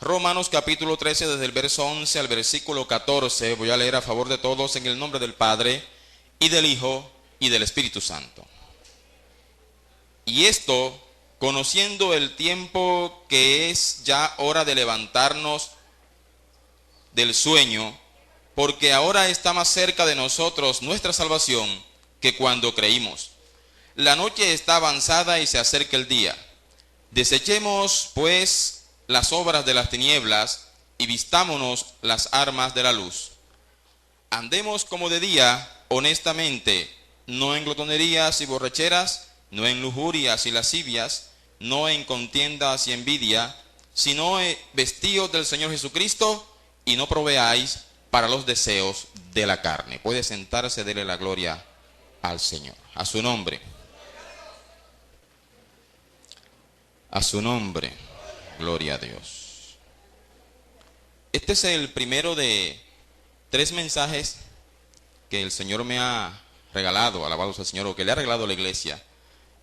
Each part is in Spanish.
Romanos capítulo 13, desde el verso 11 al versículo 14. Voy a leer a favor de todos en el nombre del Padre, y del Hijo, y del Espíritu Santo. Y esto, conociendo el tiempo que es ya hora de levantarnos del sueño, porque ahora está más cerca de nosotros nuestra salvación que cuando creímos. La noche está avanzada y se acerca el día. Desechemos, pues, las obras de las tinieblas y vistámonos las armas de la luz. Andemos como de día, honestamente, no en glotonerías y borracheras, no en lujurias y lascivias, no en contiendas y envidia, sino vestidos del Señor Jesucristo, y no proveáis para los deseos de la carne. Puede sentarse, dele la gloria al Señor. A su nombre. A su nombre. Gloria a Dios. Este es el primero de 3 mensajes que el Señor me ha regalado, alabado sea el Señor, o que le ha regalado a la iglesia.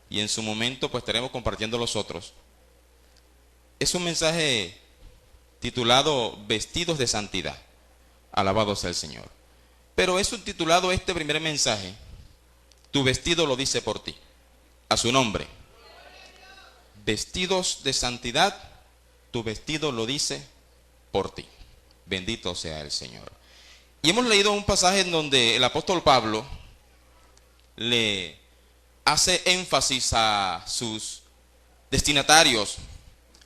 Y en su momento pues estaremos compartiendo los otros. Es un mensaje titulado Vestidos de Santidad. Alabado sea el Señor. Pero es subtitulado este primer mensaje, Tu vestido lo dice por ti. A su nombre. Vestidos de santidad, tu vestido lo dice por ti. Bendito sea el Señor. Y hemos leído un pasaje en donde el apóstol Pablo le hace énfasis a sus destinatarios,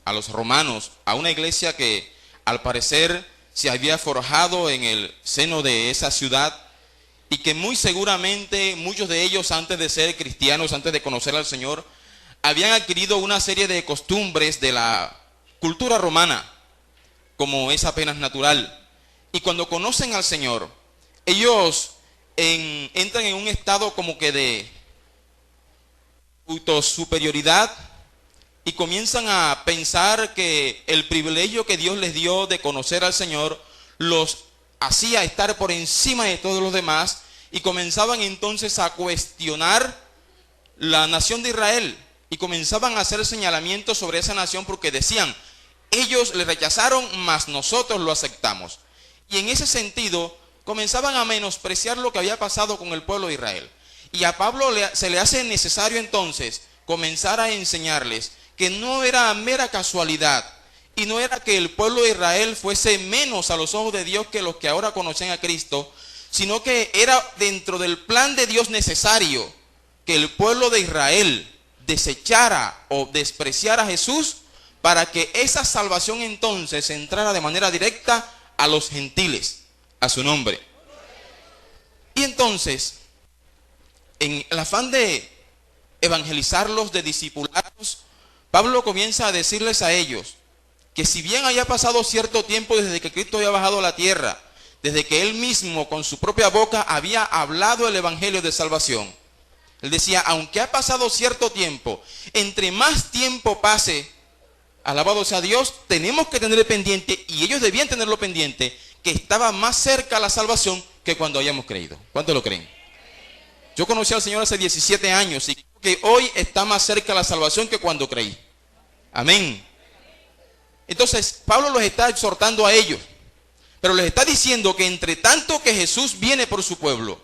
a los romanos, a una iglesia que al parecer se había forjado en el seno de esa ciudad y que muy seguramente muchos de ellos, antes de ser cristianos, antes de conocer al Señor, habían adquirido una serie de costumbres de la cultura romana, como es apenas natural. Y cuando conocen al Señor, ellos entran en un estado como que de autosuperioridad y comienzan a pensar que el privilegio que Dios les dio de conocer al Señor los hacía estar por encima de todos los demás, y comenzaban entonces a cuestionar la nación de Israel y comenzaban a hacer señalamientos sobre esa nación, porque decían: ellos le rechazaron, mas nosotros lo aceptamos. Y en ese sentido comenzaban a menospreciar lo que había pasado con el pueblo de Israel. Y a Pablo se le hace necesario entonces comenzar a enseñarles que no era mera casualidad, y no era que el pueblo de Israel fuese menos a los ojos de Dios que los que ahora conocen a Cristo, sino que era dentro del plan de Dios necesario que el pueblo de Israel desechara o despreciara a Jesús, para que esa salvación entonces entrara de manera directa a los gentiles. A su nombre. Y entonces, en el afán de evangelizarlos, de discipularlos, Pablo comienza a decirles a ellos que si bien haya pasado cierto tiempo desde que Cristo había bajado a la tierra, desde que Él mismo con su propia boca había hablado el evangelio de salvación, Él decía: aunque ha pasado cierto tiempo, entre más tiempo pase, alabado sea Dios, tenemos que tener pendiente, y ellos debían tenerlo pendiente, que estaba más cerca la salvación que cuando hayamos creído. ¿Cuántos lo creen? Yo conocí al Señor hace 17 años y creo que hoy está más cerca la salvación que cuando creí. Amén. Entonces Pablo los está exhortando a ellos, pero les está diciendo que entre tanto que Jesús viene por su pueblo,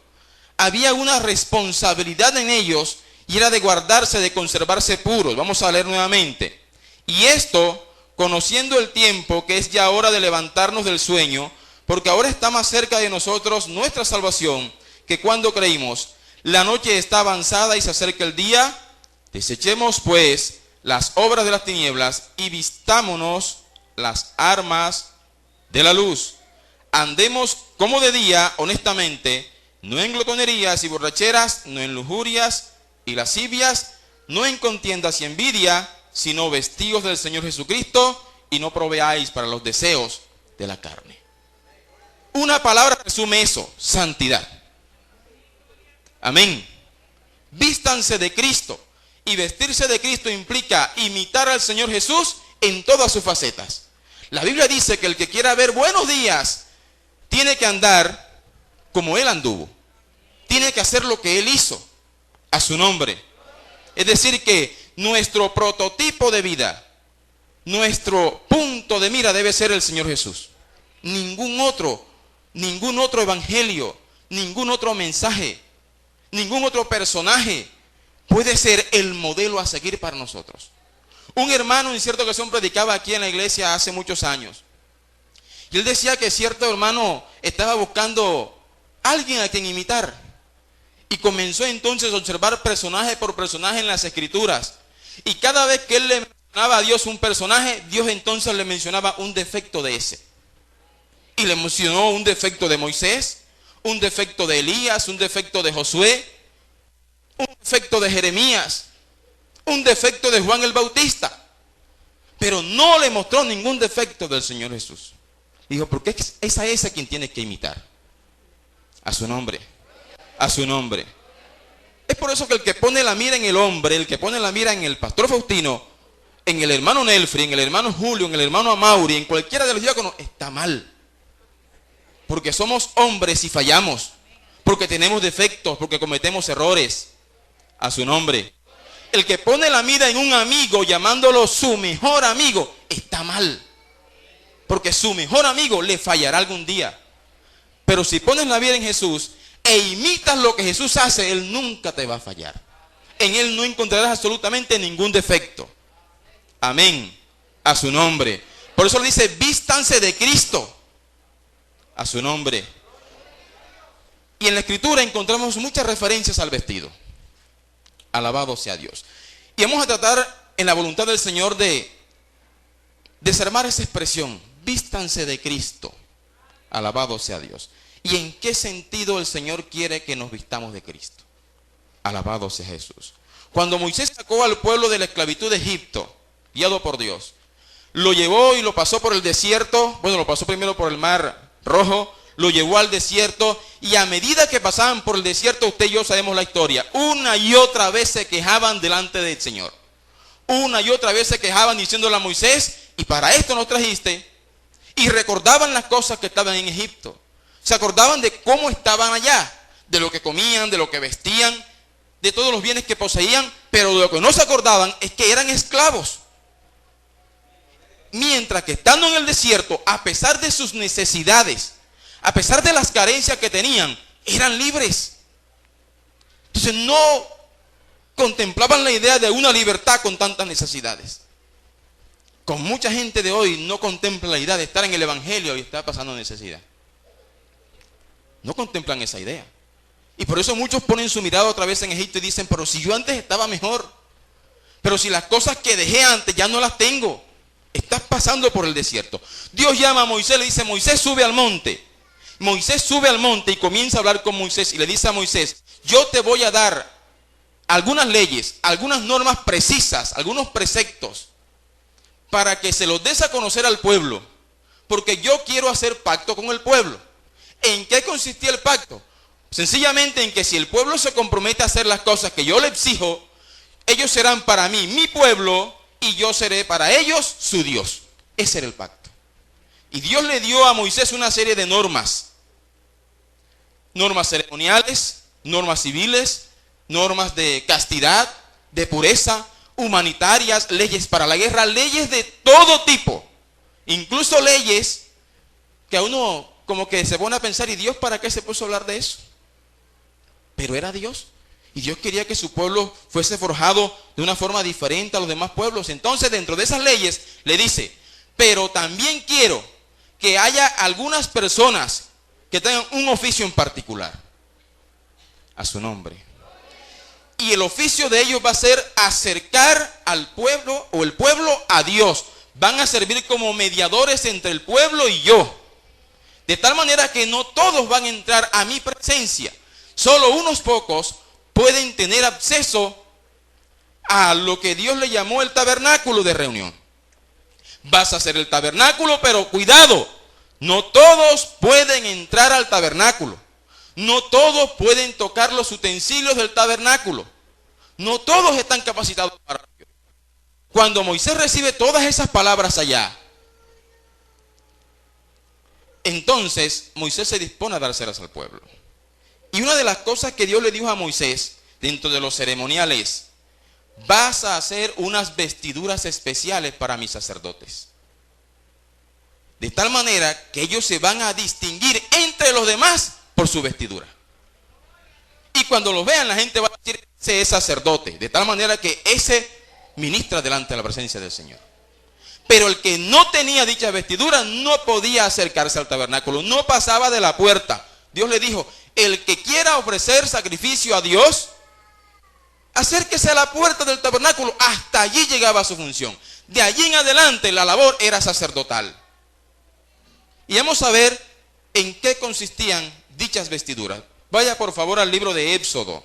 había una responsabilidad en ellos, y era de guardarse, de conservarse puros. Vamos a leer nuevamente. Y esto, conociendo el tiempo que es ya hora de levantarnos del sueño, porque ahora está más cerca de nosotros nuestra salvación que cuando creímos. La noche está avanzada y se acerca el día. Desechemos pues las obras de las tinieblas y vistámonos las armas de la luz. Andemos como de día, honestamente, no en glotonerías y borracheras, no en lujurias y lascivias, no en contiendas y envidia, sino vestidos del Señor Jesucristo, y no proveáis para los deseos de la carne. Una palabra resume eso: santidad. Amén. Vístanse de Cristo, y vestirse de Cristo implica imitar al Señor Jesús en todas sus facetas. La Biblia dice que el que quiera ver buenos días tiene que andar como Él anduvo, tiene que hacer lo que Él hizo. A su nombre. Es decir, que nuestro prototipo de vida, nuestro punto de mira debe ser el Señor Jesús. Ningún otro evangelio, ningún otro mensaje, ningún otro personaje puede ser el modelo a seguir para nosotros. Un hermano en cierta ocasión predicaba aquí en la iglesia hace muchos años. Y él decía que cierto hermano estaba buscando a alguien a quien imitar. Y comenzó entonces a observar personaje por personaje en las escrituras. Y cada vez que él le mencionaba a Dios un personaje, Dios entonces le mencionaba un defecto de ese. Y le mencionó un defecto de Moisés, un defecto de Elías, un defecto de Josué, un defecto de Jeremías, un defecto de Juan el Bautista. Pero no le mostró ningún defecto del Señor Jesús. Dijo, porque es a ese a quien tienes que imitar. A su nombre. A su nombre. Es por eso que el que pone la mira en el hombre, el que pone la mira en el pastor Faustino, en el hermano Nelfri, en el hermano Julio, en el hermano Amauri, en cualquiera de los diáconos, está mal. Porque somos hombres y fallamos. Porque tenemos defectos, porque cometemos errores. A su nombre. El que pone la mira en un amigo llamándolo su mejor amigo, está mal. Porque su mejor amigo le fallará algún día. Pero si pones la mira en Jesús e imitas lo que Jesús hace, Él nunca te va a fallar. En Él no encontrarás absolutamente ningún defecto. Amén. A su nombre. Por eso le dice, vístanse de Cristo. A su nombre. Y en la Escritura encontramos muchas referencias al vestido. Alabado sea Dios. Y vamos a tratar en la voluntad del Señor de desarmar esa expresión. Vístanse de Cristo. Alabado sea Dios. ¿Y en qué sentido el Señor quiere que nos vistamos de Cristo? Alabado sea Jesús. Cuando Moisés sacó al pueblo de la esclavitud de Egipto, guiado por Dios, lo llevó y lo pasó por el desierto. Bueno, lo pasó primero por el mar Rojo, lo llevó al desierto, y a medida que pasaban por el desierto, usted y yo sabemos la historia, una y otra vez se quejaban delante del Señor. Una y otra vez se quejaban diciéndole a Moisés, y para esto nos trajiste. Y recordaban las cosas que estaban en Egipto. Se acordaban de cómo estaban allá, de lo que comían, de lo que vestían, de todos los bienes que poseían, pero de lo que no se acordaban es que eran esclavos. Mientras que estando en el desierto, a pesar de sus necesidades, a pesar de las carencias que tenían, eran libres. Entonces no contemplaban la idea de una libertad con tantas necesidades. Con mucha gente de hoy no contempla la idea de estar en el evangelio y estar pasando necesidad. No contemplan esa idea. Y por eso muchos ponen su mirada otra vez en Egipto y dicen, pero si yo antes estaba mejor, pero si las cosas que dejé antes ya no las tengo, estás pasando por el desierto. Dios llama a Moisés, le dice, Moisés, sube al monte. Moisés sube al monte y comienza a hablar con Moisés y le dice a Moisés, yo te voy a dar algunas leyes, algunas normas precisas, algunos preceptos, para que se los des a conocer al pueblo, porque yo quiero hacer pacto con el pueblo. ¿En qué consistía el pacto? Sencillamente en que si el pueblo se compromete a hacer las cosas que yo le exijo, ellos serán para mí mi pueblo y yo seré para ellos su Dios. Ese era el pacto. Y Dios le dio a Moisés una serie de normas. Normas ceremoniales, normas civiles, normas de castidad, de pureza, humanitarias, leyes para la guerra, leyes de todo tipo. Incluso leyes que a uno como que se pone a pensar, ¿y Dios para qué se puso a hablar de eso? Pero era Dios. Y Dios quería que su pueblo fuese forjado de una forma diferente a los demás pueblos. Entonces, dentro de esas leyes, le dice, pero también quiero que haya algunas personas que tengan un oficio en particular. A su nombre. Y el oficio de ellos va a ser acercar al pueblo o el pueblo a Dios. Van a servir como mediadores entre el pueblo y yo. De tal manera que no todos van a entrar a mi presencia. Solo unos pocos pueden tener acceso a lo que Dios le llamó el tabernáculo de reunión. Vas a hacer el tabernáculo, pero cuidado, no todos pueden entrar al tabernáculo. No todos pueden tocar los utensilios del tabernáculo. No todos están capacitados para ello. Cuando Moisés recibe todas esas palabras allá, entonces Moisés se dispone a dárselas al pueblo. Y una de las cosas que Dios le dijo a Moisés dentro de los ceremoniales, vas a hacer unas vestiduras especiales para mis sacerdotes. De tal manera que ellos se van a distinguir entre los demás por su vestidura. Y cuando los vean, la gente va a decir, ese es sacerdote. De tal manera que ese ministra delante de la presencia del Señor. Pero el que no tenía dicha vestidura no podía acercarse al tabernáculo, no pasaba de la puerta. Dios le dijo, el que quiera ofrecer sacrificio a Dios, acérquese a la puerta del tabernáculo. Hasta allí llegaba su función. De allí en adelante la labor era sacerdotal. Y vamos a ver en qué consistían dichas vestiduras. Vaya por favor al libro de Éxodo.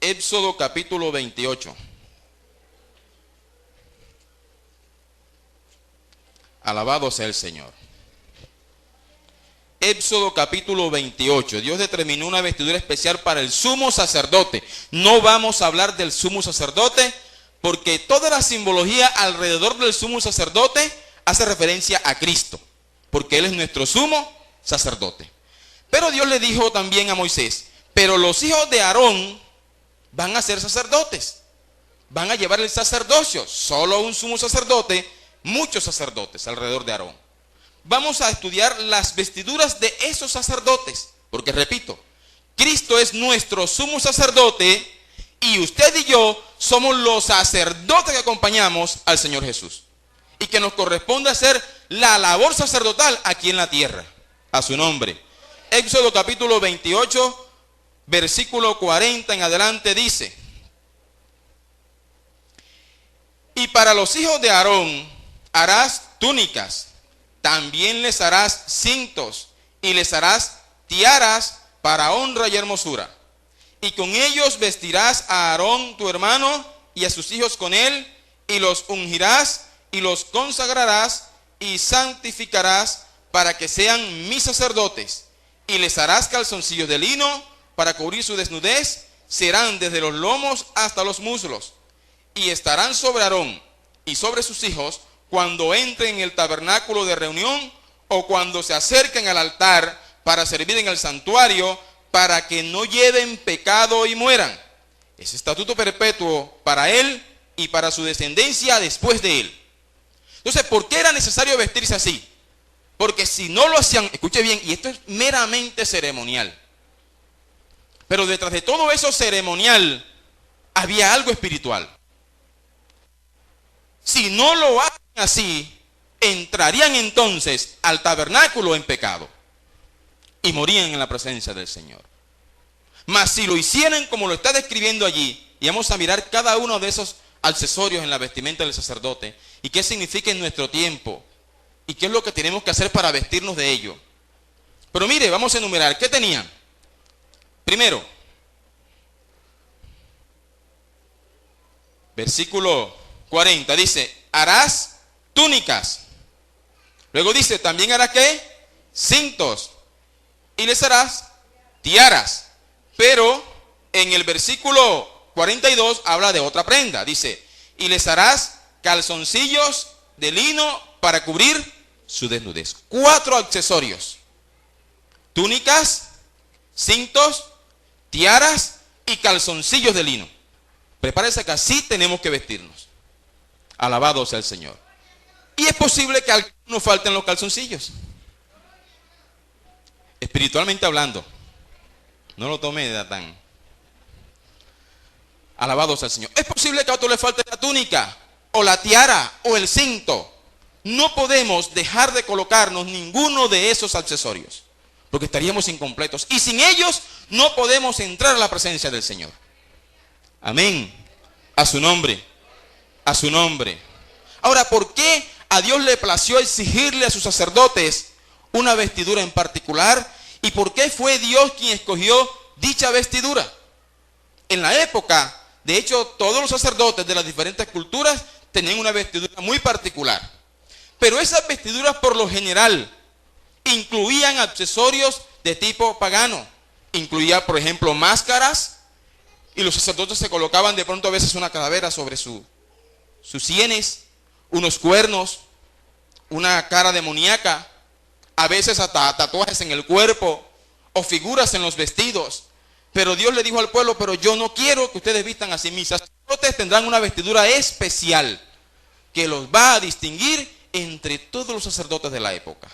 Éxodo capítulo 28. Alabado sea el Señor. Éxodo capítulo 28. Dios determinó una vestidura especial para el sumo sacerdote. No vamos a hablar del sumo sacerdote porque toda la simbología alrededor del sumo sacerdote hace referencia a Cristo, porque Él es nuestro sumo sacerdote. Pero Dios le dijo también a Moisés, pero los hijos de Aarón van a ser sacerdotes, van a llevar el sacerdocio. Solo un sumo sacerdote, muchos sacerdotes alrededor de Aarón. Vamos a estudiar las vestiduras de esos sacerdotes, porque repito, Cristo es nuestro sumo sacerdote y usted y yo somos los sacerdotes que acompañamos al Señor Jesús y que nos corresponde hacer la labor sacerdotal aquí en la tierra, a su nombre. Éxodo capítulo 28, versículo 40 en adelante dice, y para los hijos de Aarón harás túnicas, también les harás cintos y les harás tiaras para honra y hermosura. Y con ellos vestirás a Aarón tu hermano y a sus hijos con él, y los ungirás y los consagrarás y santificarás para que sean mis sacerdotes. Y les harás calzoncillos de lino para cubrir su desnudez, serán desde los lomos hasta los muslos. Y estarán sobre Aarón y sobre sus hijos cuando entren en el tabernáculo de reunión o cuando se acerquen al altar para servir en el santuario, para que no lleven pecado y mueran. Es estatuto perpetuo para él y para su descendencia después de él. Entonces, ¿por qué era necesario vestirse así? Porque si no lo hacían, escuche bien, y esto es meramente ceremonial, pero detrás de todo eso ceremonial había algo espiritual. Si no lo hacen así, entrarían entonces al tabernáculo en pecado y morían en la presencia del Señor. Mas si lo hicieran como lo está describiendo allí, y vamos a mirar cada uno de esos accesorios en la vestimenta del sacerdote y qué significa en nuestro tiempo y qué es lo que tenemos que hacer para vestirnos de ello. Pero mire, vamos a enumerar, ¿qué tenían? Primero, versículo 40, dice, harás túnicas. Luego dice, también harás ¿qué? Cintos. Y les harás tiaras. Pero en el versículo 42 habla de otra prenda. Dice, y les harás calzoncillos de lino para cubrir su desnudez. 4 accesorios. Túnicas, cintos, tiaras y calzoncillos de lino. Prepárese que así tenemos que vestirnos. Alabado sea el Señor. Y es posible que a algunos nos falten los calzoncillos. Espiritualmente hablando. No lo tome de tan. Alabado sea el Señor. Es posible que a otro le falte la túnica, o la tiara, o el cinto. No podemos dejar de colocarnos ninguno de esos accesorios, porque estaríamos incompletos. Y sin ellos no podemos entrar a la presencia del Señor. Amén. A su nombre. A su nombre. Ahora, ¿por qué a Dios le plació exigirle a sus sacerdotes una vestidura en particular? ¿Y por qué fue Dios quien escogió dicha vestidura? En la época, de hecho, todos los sacerdotes de las diferentes culturas tenían una vestidura muy particular. Pero esas vestiduras por lo general incluían accesorios de tipo pagano. Incluía, por ejemplo, máscaras, y los sacerdotes se colocaban de pronto a veces una calavera sobre sus sienes, unos cuernos, una cara demoníaca, a veces hasta tatuajes en el cuerpo o figuras en los vestidos. Pero Dios le dijo al pueblo, pero yo no quiero que ustedes vistan así. Mis sacerdotes tendrán una vestidura especial que los va a distinguir entre todos los sacerdotes de la época.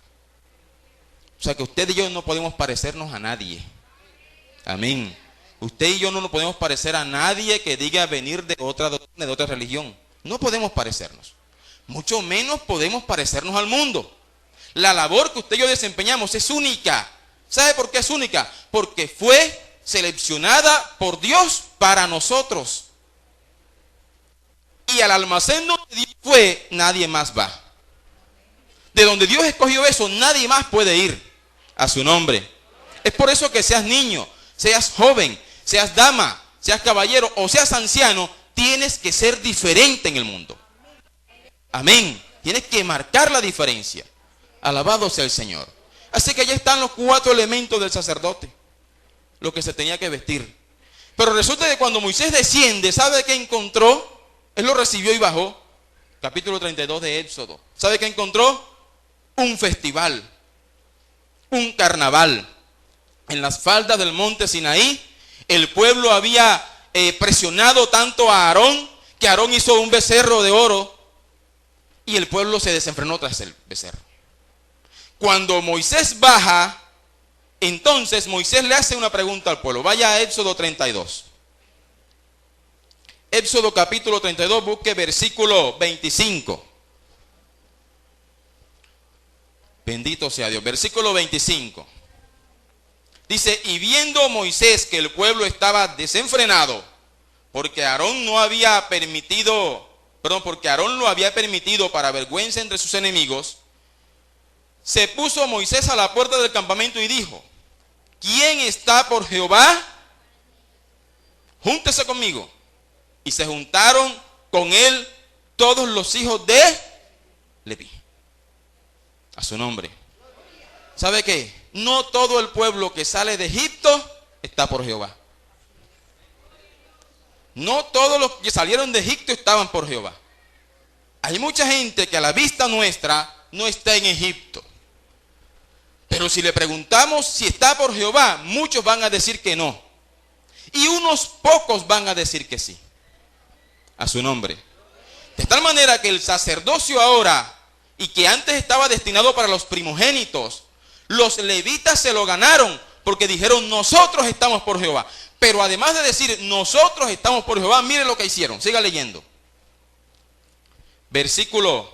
O sea que usted y yo no podemos parecernos a nadie. Amén. Usted y yo no nos podemos parecer a nadie que diga venir de otra doctrina, de otra religión. No podemos parecernos. Mucho menos podemos parecernos al mundo. La labor que usted y yo desempeñamos es única. ¿Sabe por qué es única? Porque fue seleccionada por Dios para nosotros. Y al almacén donde Dios fue, nadie más va. De donde Dios escogió eso, nadie más puede ir. A su nombre. Es por eso que seas niño, seas joven, seas dama, seas caballero o seas anciano, tienes que ser diferente en el mundo. Amén. Tienes que marcar la diferencia. Alabado sea el Señor. Así que ya están los 4 elementos del sacerdote, lo que se tenía que vestir. Pero resulta que cuando Moisés desciende, ¿sabe qué encontró? Él lo recibió y bajó. Capítulo 32 de Éxodo. ¿Sabe qué encontró? Un festival, un carnaval. En las faldas del monte Sinaí, el pueblo había presionado tanto a Aarón, que Aarón hizo un becerro de oro y el pueblo se desenfrenó tras el becerro. Cuando Moisés baja, entonces Moisés le hace una pregunta al pueblo. Vaya a Éxodo 32. Éxodo capítulo 32, busque versículo 25. Bendito sea Dios. Versículo 25. Dice, y viendo Moisés que el pueblo estaba desenfrenado, porque Aarón lo había permitido para vergüenza entre sus enemigos, se puso Moisés a la puerta del campamento y dijo, ¿quién está por Jehová? Júntese conmigo. Y se juntaron con él todos los hijos de Leví. A su nombre. ¿Sabe qué? No todo el pueblo que sale de Egipto está por Jehová. No todos los que salieron de Egipto estaban por Jehová. Hay mucha gente que a la vista nuestra no está en Egipto. Pero si le preguntamos si está por Jehová, muchos van a decir que no. Y unos pocos van a decir que sí. A su nombre. De tal manera que el sacerdocio ahora, y que antes estaba destinado para los primogénitos, los levitas se lo ganaron porque dijeron, nosotros estamos por Jehová. Pero además de decir, nosotros estamos por Jehová, mire lo que hicieron. Siga leyendo. Versículo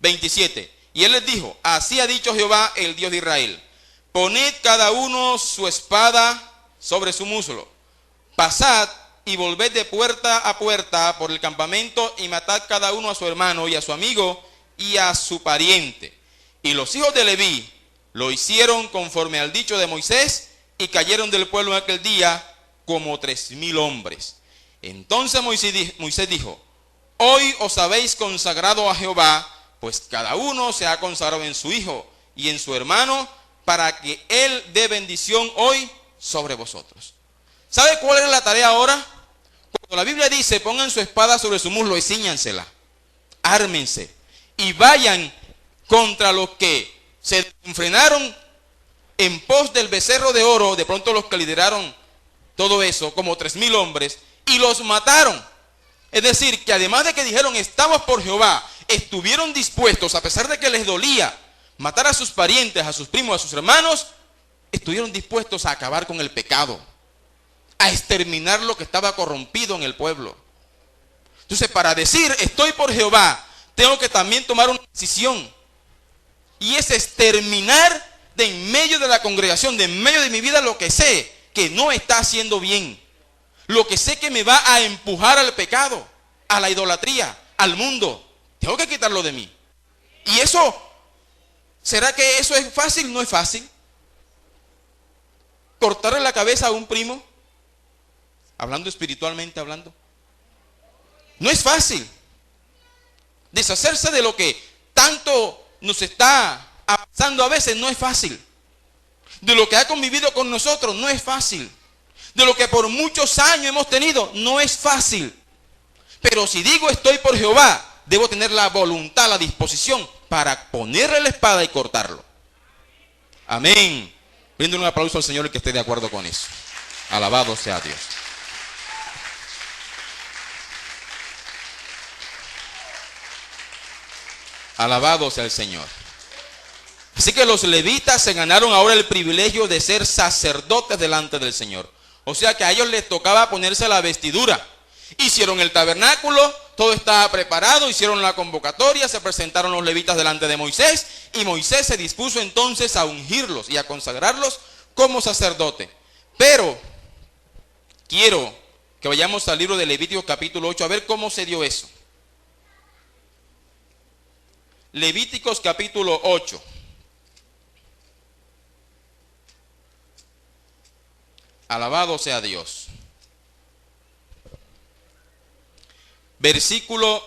27. Y él les dijo, así ha dicho Jehová, el Dios de Israel, poned cada uno su espada sobre su muslo, pasad y volved de puerta a puerta por el campamento y matad cada uno a su hermano y a su amigo y a su pariente. Y los hijos de Leví lo hicieron conforme al dicho de Moisés y cayeron del pueblo en aquel día como 3,000 hombres. Entonces Moisés dijo, hoy os habéis consagrado a Jehová, pues cada uno se ha consagrado en su hijo y en su hermano, para que él dé bendición hoy sobre vosotros. ¿Sabe cuál es la tarea ahora? Cuando la Biblia dice, pongan su espada sobre su muslo y cíñansela, ármense y vayan contra los que se enfrenaron en pos del becerro de oro, de pronto los que lideraron todo eso, como 3,000 hombres, y los mataron. Es decir, que además de que dijeron, estamos por Jehová, estuvieron dispuestos, a pesar de que les dolía matar a sus parientes, a sus primos, a sus hermanos, estuvieron dispuestos a acabar con el pecado, a exterminar lo que estaba corrompido en el pueblo. Entonces, para decir, estoy por Jehová, tengo que también tomar una decisión. Y es exterminar de en medio de la congregación, de en medio de mi vida, lo que sé que no está haciendo bien. Lo que sé que me va a empujar al pecado, a la idolatría, al mundo. Tengo que quitarlo de mí. Y eso, ¿será que eso es fácil? No es fácil. Cortarle la cabeza a un primo, hablando espiritualmente hablando, no es fácil. Deshacerse de lo que tanto nos está pasando a veces no es fácil. De lo que ha convivido con nosotros no es fácil. De lo que por muchos años hemos tenido no es fácil. Pero si digo estoy por Jehová, debo tener la voluntad, la disposición para ponerle la espada y cortarlo. Amén. Brinden un aplauso al Señor el que esté de acuerdo con eso. Alabado sea Dios. Alabado sea el Señor. Así que los levitas se ganaron ahora el privilegio de ser sacerdotes delante del Señor. O sea que a ellos les tocaba ponerse la vestidura. Hicieron el tabernáculo, todo estaba preparado, hicieron la convocatoria, se presentaron los levitas delante de Moisés y Moisés se dispuso entonces a ungirlos y a consagrarlos como sacerdote. Pero quiero que vayamos al libro de Levítico capítulo 8 a ver cómo se dio eso. Levíticos capítulo 8. Alabado sea Dios. Versículo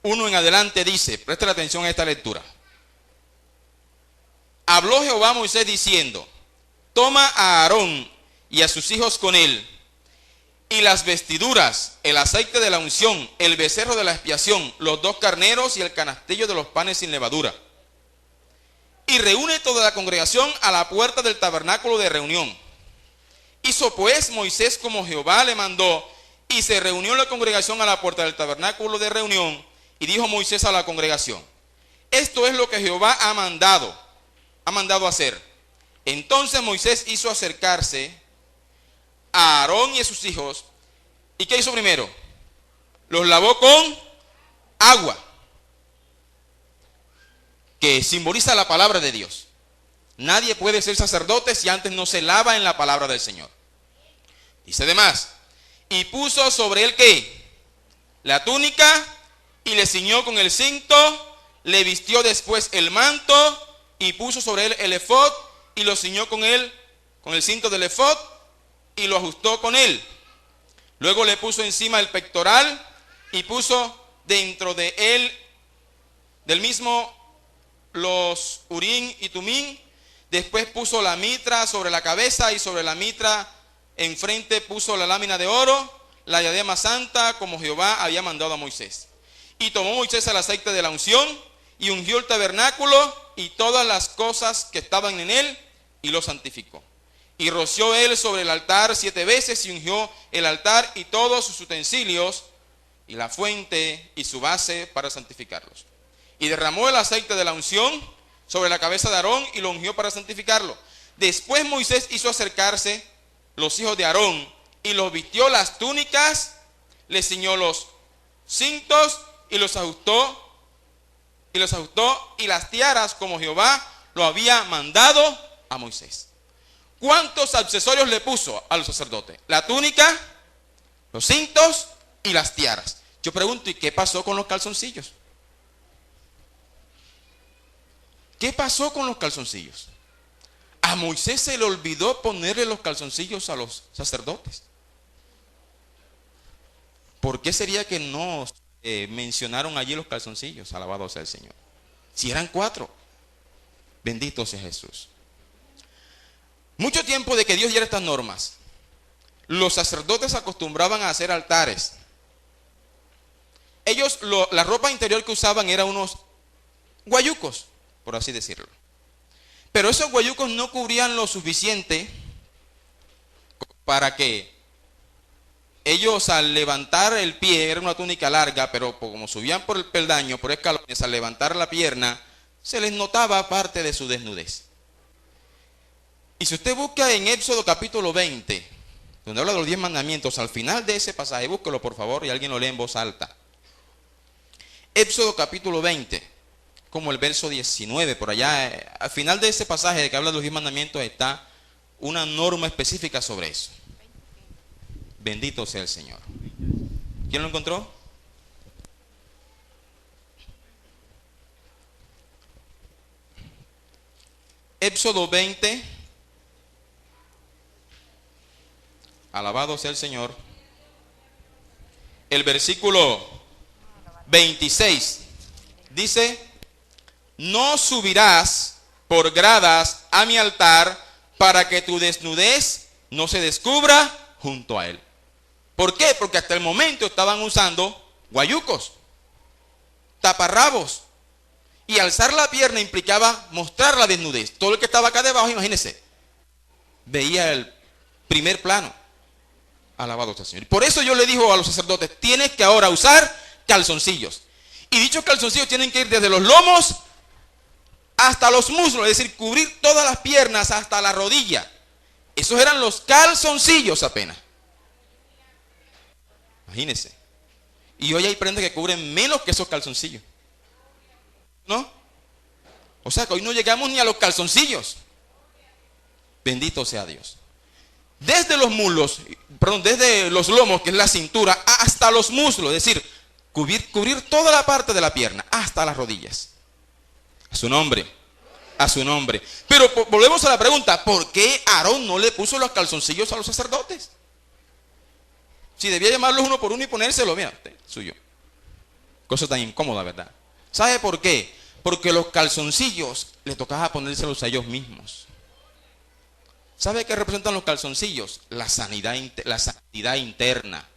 1 en adelante dice, preste atención a esta lectura. Habló Jehová a Moisés diciendo, toma a Aarón y a sus hijos con él, y las vestiduras, el aceite de la unción, el becerro de la expiación, los 2 carneros y el canastillo de los panes sin levadura. Y reúne toda la congregación a la puerta del tabernáculo de reunión. Hizo pues Moisés como Jehová le mandó, y se reunió la congregación a la puerta del tabernáculo de reunión, y dijo Moisés a la congregación, esto es lo que Jehová ha mandado hacer. Entonces Moisés hizo acercarse a Aarón y a sus hijos, ¿y qué hizo primero? Los lavó con agua, que simboliza la palabra de Dios. Nadie puede ser sacerdote si antes no se lava en la palabra del Señor. Dice además, y puso sobre él ¿qué? La túnica, y le ciñó con el cinto, le vistió después el manto, y puso sobre él el efod, y lo ciñó con él, con el cinto del efod, y lo ajustó con él. Luego le puso encima el pectoral, y puso dentro de él, del mismo, los urín y tumín. Después puso la mitra sobre la cabeza, y sobre la mitra enfrente puso la lámina de oro, la diadema santa, como Jehová había mandado a Moisés. Y tomó Moisés el aceite de la unción, y ungió el tabernáculo, y todas las cosas que estaban en él, y lo santificó. Y roció él sobre el altar 7 veces, y ungió el altar y todos sus utensilios, y la fuente y su base para santificarlos. Y derramó el aceite de la unción sobre la cabeza de Aarón, y lo ungió para santificarlo. Después Moisés hizo acercarse los hijos de Aarón, y los vistió las túnicas, les ciñó los cintos, y los ajustó, y las tiaras, como Jehová lo había mandado a Moisés. ¿Cuántos accesorios le puso a los sacerdotes? La túnica, los cintos y las tiaras. Yo pregunto, ¿y qué pasó con los calzoncillos? ¿Qué pasó con los calzoncillos? A Moisés se le olvidó ponerle los calzoncillos a los sacerdotes. ¿Por qué sería que no mencionaron allí los calzoncillos? Alabado sea el Señor. Si eran 4. Bendito sea Jesús. Mucho tiempo de que Dios diera estas normas, los sacerdotes acostumbraban a hacer altares. Ellos, la ropa interior que usaban eran unos guayucos, por así decirlo. Pero esos guayucos no cubrían lo suficiente para que ellos, al levantar el pie, era una túnica larga, pero como subían por el peldaño, por escalones, al levantar la pierna, se les notaba parte de su desnudez. Y si usted busca en Éxodo capítulo 20, donde habla de los 10 mandamientos, al final de ese pasaje, búsquelo por favor, y alguien lo lee en voz alta. Éxodo capítulo 20, como el verso 19, por allá, al final de ese pasaje que habla de los 10 mandamientos está una norma específica sobre eso. Bendito sea el Señor. ¿Quién lo encontró? Éxodo 20. Alabado sea el Señor. El versículo 26 dice: no subirás por gradas a mi altar para que tu desnudez no se descubra junto a él. ¿Por qué? Porque hasta el momento estaban usando guayucos, taparrabos, y alzar la pierna implicaba mostrar la desnudez. Todo el que estaba acá debajo, imagínense, veía el primer plano. Alabado sea el Señor. Por eso yo le digo a los sacerdotes, tienes que ahora usar calzoncillos. Y dichos calzoncillos tienen que ir desde los lomos hasta los muslos, es decir, cubrir todas las piernas hasta la rodilla. Esos eran los calzoncillos apenas. Imagínense. Y hoy hay prendas que cubren menos que esos calzoncillos. ¿No? O sea que hoy no llegamos ni a los calzoncillos. Bendito sea Dios. Desde los muslos, perdón, desde los lomos, que es la cintura, hasta los muslos, es decir, cubrir toda la parte de la pierna, hasta las rodillas. A su nombre, a su nombre. Pero volvemos a la pregunta, ¿por qué Aarón no le puso los calzoncillos a los sacerdotes? Si debía llamarlos uno por uno y ponérselo, mira, suyo. Cosa tan incómoda, ¿verdad? ¿Sabe por qué? Porque los calzoncillos le tocaba ponérselos a ellos mismos. ¿Sabe qué representan los calzoncillos? La santidad interna,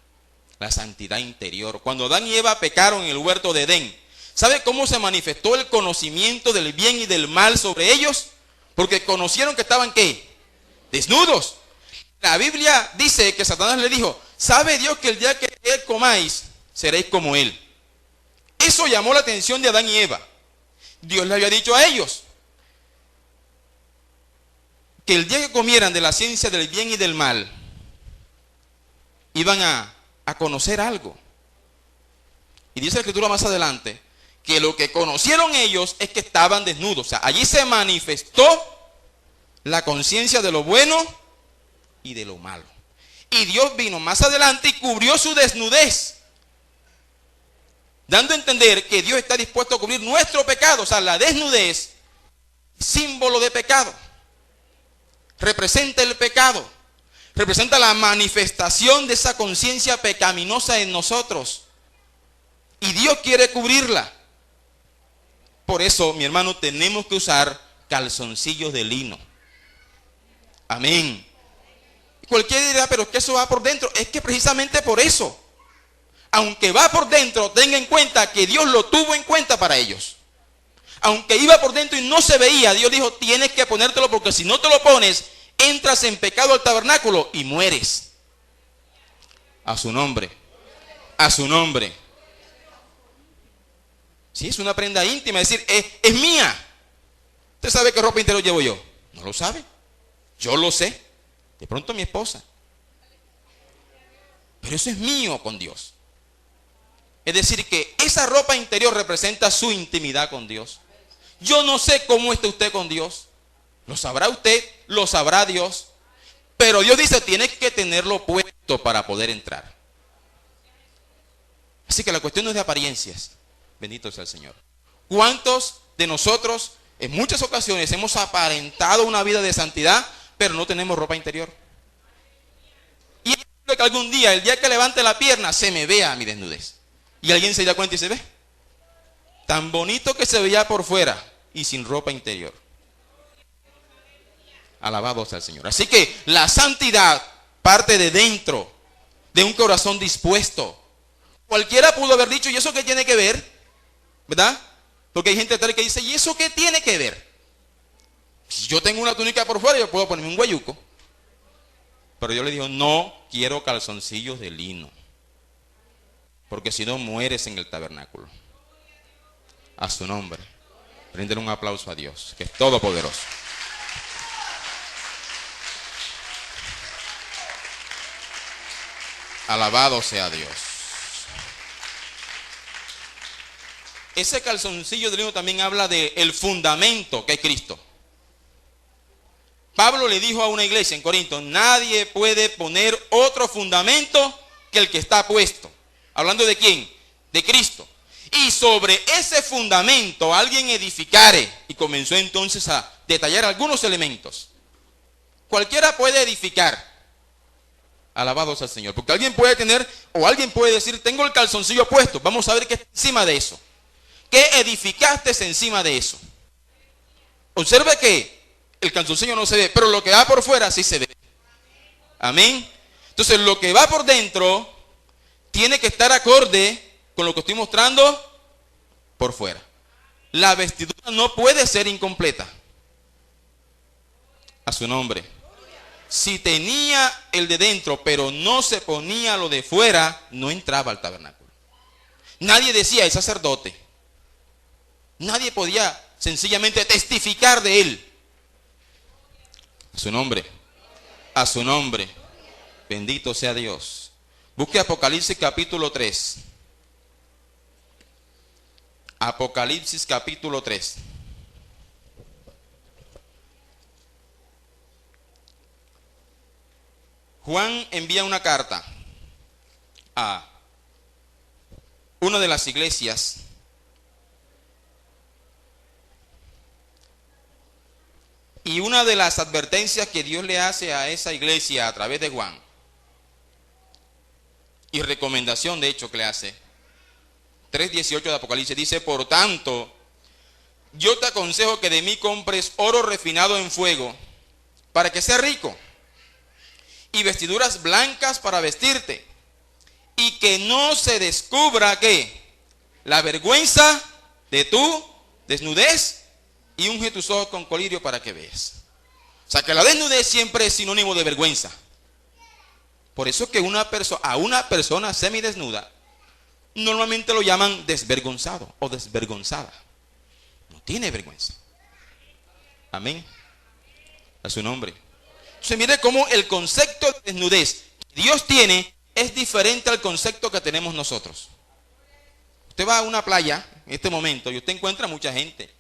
la santidad interior. Cuando Adán y Eva pecaron en el huerto de Edén, ¿sabe cómo se manifestó el conocimiento del bien y del mal sobre ellos? Porque conocieron que estaban, ¿qué? Desnudos. La Biblia dice que Satanás le dijo, ¿sabe Dios que el día que comáis, seréis como Él? Eso llamó la atención de Adán y Eva. Dios le había dicho a ellos que el día que comieran de la ciencia del bien y del mal, iban a conocer algo. Y dice la Escritura más adelante, que lo que conocieron ellos es que estaban desnudos. O sea, allí se manifestó la conciencia de lo bueno y de lo malo. Y Dios vino más adelante y cubrió su desnudez, dando a entender que Dios está dispuesto a cubrir nuestro pecado. O sea, la desnudez, símbolo de pecado, representa el pecado, representa la manifestación de esa conciencia pecaminosa en nosotros. Y Dios quiere cubrirla. Por eso, mi hermano, tenemos que usar calzoncillos de lino. Amén. Cualquiera dirá, pero es que eso va por dentro. Es que precisamente por eso, aunque va por dentro, tenga en cuenta que Dios lo tuvo en cuenta para ellos. Aunque iba por dentro y no se veía, Dios dijo, tienes que ponértelo porque si no te lo pones, entras en pecado al tabernáculo y mueres. A su nombre. A su nombre. Si es una prenda íntima, es decir, es mía. ¿Usted sabe qué ropa interior llevo yo? No lo sabe. Yo lo sé. De pronto mi esposa. Pero eso es mío con Dios. Es decir, que esa ropa interior representa su intimidad con Dios. Yo no sé cómo está usted con Dios. Lo sabrá usted, lo sabrá Dios. Pero Dios dice, tienes que tenerlo puesto para poder entrar. Así que la cuestión no es de apariencias. Bendito sea el Señor. ¿Cuántos de nosotros en muchas ocasiones hemos aparentado una vida de santidad, pero no tenemos ropa interior? Y es posible que algún día, el día que levante la pierna, se me vea mi desnudez. Y alguien se da cuenta y se ve. Tan bonito que se veía por fuera y sin ropa interior. Alabado sea el Señor. Así que la santidad parte de dentro, de un corazón dispuesto. Cualquiera pudo haber dicho, ¿y eso qué tiene que ver? ¿Verdad? Porque hay gente tal que dice, ¿y eso qué tiene que ver? Si yo tengo una túnica por fuera, yo puedo ponerme un guayuco. Pero yo le digo, no quiero calzoncillos de lino. Porque si no, mueres en el tabernáculo. A su nombre. Brinden un aplauso a Dios, que es todopoderoso. Alabado sea Dios. Ese calzoncillo de lino también habla del fundamento que es Cristo. Pablo le dijo a una iglesia en Corinto, nadie puede poner otro fundamento que el que está puesto. ¿Hablando de quién? De Cristo. Y sobre ese fundamento alguien edificare. Y comenzó entonces a detallar algunos elementos. Cualquiera puede edificar. Alabados al Señor. Porque alguien puede tener, o alguien puede decir, tengo el calzoncillo puesto. Vamos a ver qué está encima de eso. ¿Qué edificaste encima de eso? Observe que el calzoncillo no se ve, pero lo que va por fuera sí se ve. Amén. Entonces lo que va por dentro tiene que estar acorde con lo que estoy mostrando por fuera. La vestidura no puede ser incompleta. A su nombre. Si tenía el de dentro, pero no se ponía lo de fuera, no entraba al tabernáculo. Nadie decía, es sacerdote. Nadie podía sencillamente testificar de él. A su nombre. A su nombre. Bendito sea Dios. Busque Apocalipsis capítulo 3. Apocalipsis capítulo 3. Juan envía una carta a una de las iglesias y una de las advertencias que Dios le hace a esa iglesia a través de Juan y recomendación de hecho que le hace 3:18 de Apocalipsis dice: por tanto, yo te aconsejo que de mí compres oro refinado en fuego para que seas rico, y vestiduras blancas para vestirte, y que no se descubra ¿qué? La vergüenza de tu desnudez, y unge tus ojos con colirio para que veas. O sea que la desnudez siempre es sinónimo de vergüenza. Por eso que a una persona semidesnuda normalmente lo llaman desvergonzado o desvergonzada. No tiene vergüenza. Amén. A su nombre. Entonces mire cómo el concepto de desnudez que Dios tiene es diferente al concepto que tenemos nosotros. Usted va a una playa en este momento y usted encuentra mucha gente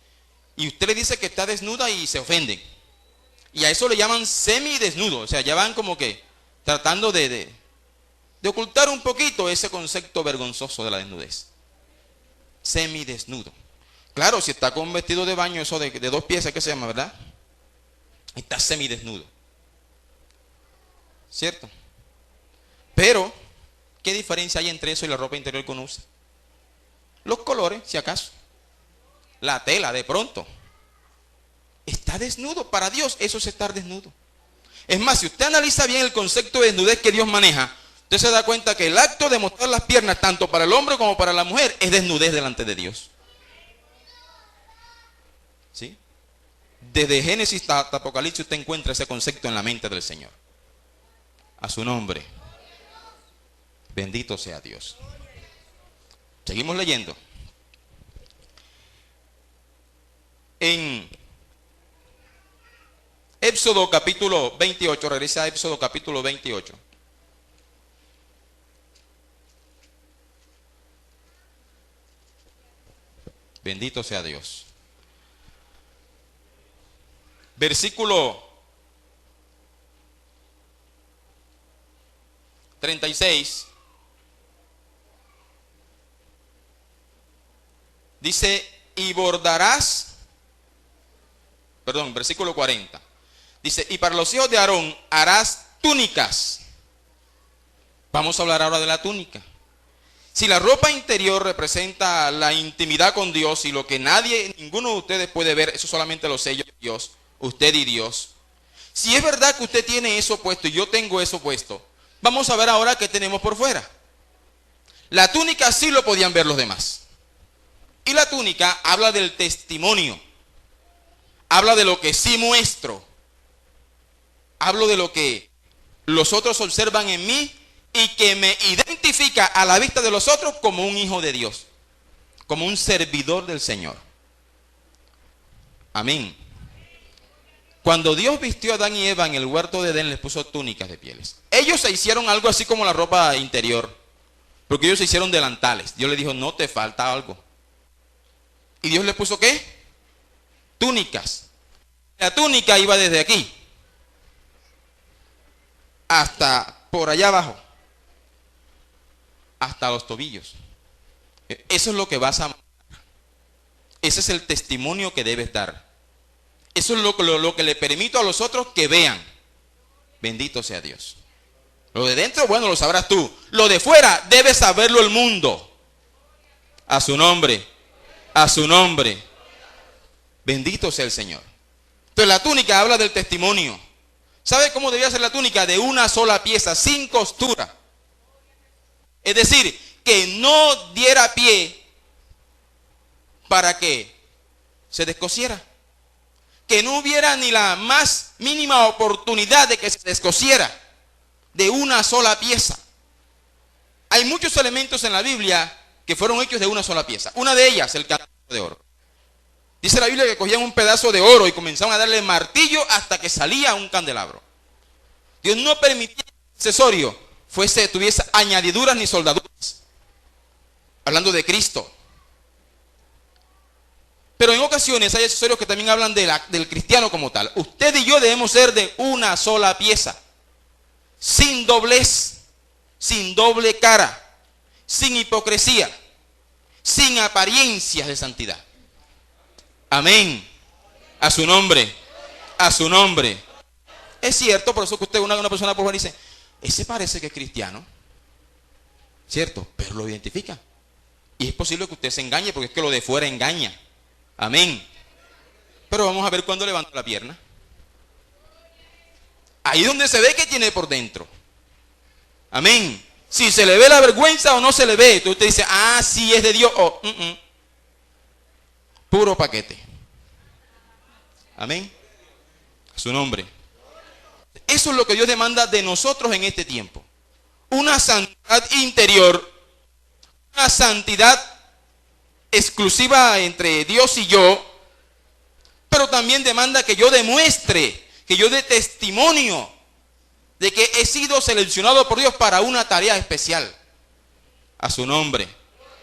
y usted le dice que está desnuda y se ofenden. Y a eso le llaman semidesnudo. O sea, ya van como que tratando de ocultar un poquito ese concepto vergonzoso de la desnudez. Semidesnudo. Claro, si está con vestido de baño, eso de 2 piezas, ¿qué se llama, verdad? Está semidesnudo. ¿Cierto? Pero, ¿qué diferencia hay entre eso y la ropa interior que uno usa? Los colores, si acaso. La tela, de pronto. Está desnudo. Para Dios, eso es estar desnudo. Es más, si usted analiza bien el concepto de desnudez que Dios maneja, usted se da cuenta que el acto de mostrar las piernas, tanto para el hombre como para la mujer, es desnudez delante de Dios. ¿Sí? Desde Génesis hasta Apocalipsis usted encuentra ese concepto en la mente del Señor. A su nombre. Bendito sea Dios. Seguimos leyendo. En Éxodo capítulo 28, regresa a Éxodo capítulo 28. Bendito sea Dios. Versículo 36. Dice, y bordarás, versículo 40. Dice, y para los hijos de Aarón harás túnicas. Vamos a hablar ahora de la túnica. Si la ropa interior representa la intimidad con Dios y lo que ninguno de ustedes puede ver, eso solamente lo sé yo y Dios, usted y Dios. Si es verdad que usted tiene eso puesto y yo tengo eso puesto, vamos a ver ahora qué tenemos por fuera. La túnica sí lo podían ver los demás. Y la túnica habla del testimonio. Habla de lo que sí muestro. Hablo de lo que los otros observan en mí y que me identifica a la vista de los otros como un hijo de Dios, como un servidor del Señor. Amén. Cuando Dios vistió a Adán y Eva en el huerto de Edén, les puso túnicas de pieles. Ellos se hicieron algo así como la ropa interior, porque ellos se hicieron delantales. Dios les dijo, no te falta algo. ¿Y Dios les puso qué? Túnicas. La túnica iba desde aquí hasta por allá abajo, hasta los tobillos. Eso es lo que vas a mostrar. Ese es el testimonio que debes dar. Eso es lo que le permito a los otros que vean. Bendito sea Dios. Lo de dentro, bueno, lo sabrás tú. Lo de fuera, debe saberlo el mundo. A su nombre. A su nombre. Bendito sea el Señor. Entonces la túnica habla del testimonio. ¿Sabe cómo debía ser la túnica? De una sola pieza, sin costura. Es decir, que no diera pie para que se descosiera. que no hubiera ni la más mínima oportunidad de que se descosiera de una sola pieza. Hay muchos elementos en la Biblia que fueron hechos de una sola pieza. Una de ellas, el candelabro de oro. Dice la Biblia que cogían un pedazo de oro y comenzaban a darle martillo hasta que salía un candelabro. Dios no permitía que el accesorio tuviese añadiduras ni soldaduras. Hablando de Cristo. Pero en ocasiones hay accesorios que también hablan del cristiano como tal. Usted y yo debemos ser de una sola pieza. Sin doblez, sin doble cara, sin hipocresía, sin apariencias de santidad. Amén. A su nombre. A su nombre. Es cierto, por eso que usted una persona por fuera dice, ese parece que es cristiano. Cierto, pero lo identifica. Y es posible que usted se engañe porque es que lo de fuera engaña. Amén. Pero vamos a ver cuándo levanta la pierna. Ahí es donde se ve que tiene por dentro. Amén. Si se le ve la vergüenza o no se le ve. Entonces usted dice, ah, sí es de Dios. O, puro paquete. Amén. A su nombre. Eso es lo que Dios demanda de nosotros en este tiempo. Una santidad interior. Una santidad exclusiva entre Dios y yo. Pero también demanda que yo demuestre, que yo dé testimonio de que he sido seleccionado por Dios para una tarea especial. A su nombre.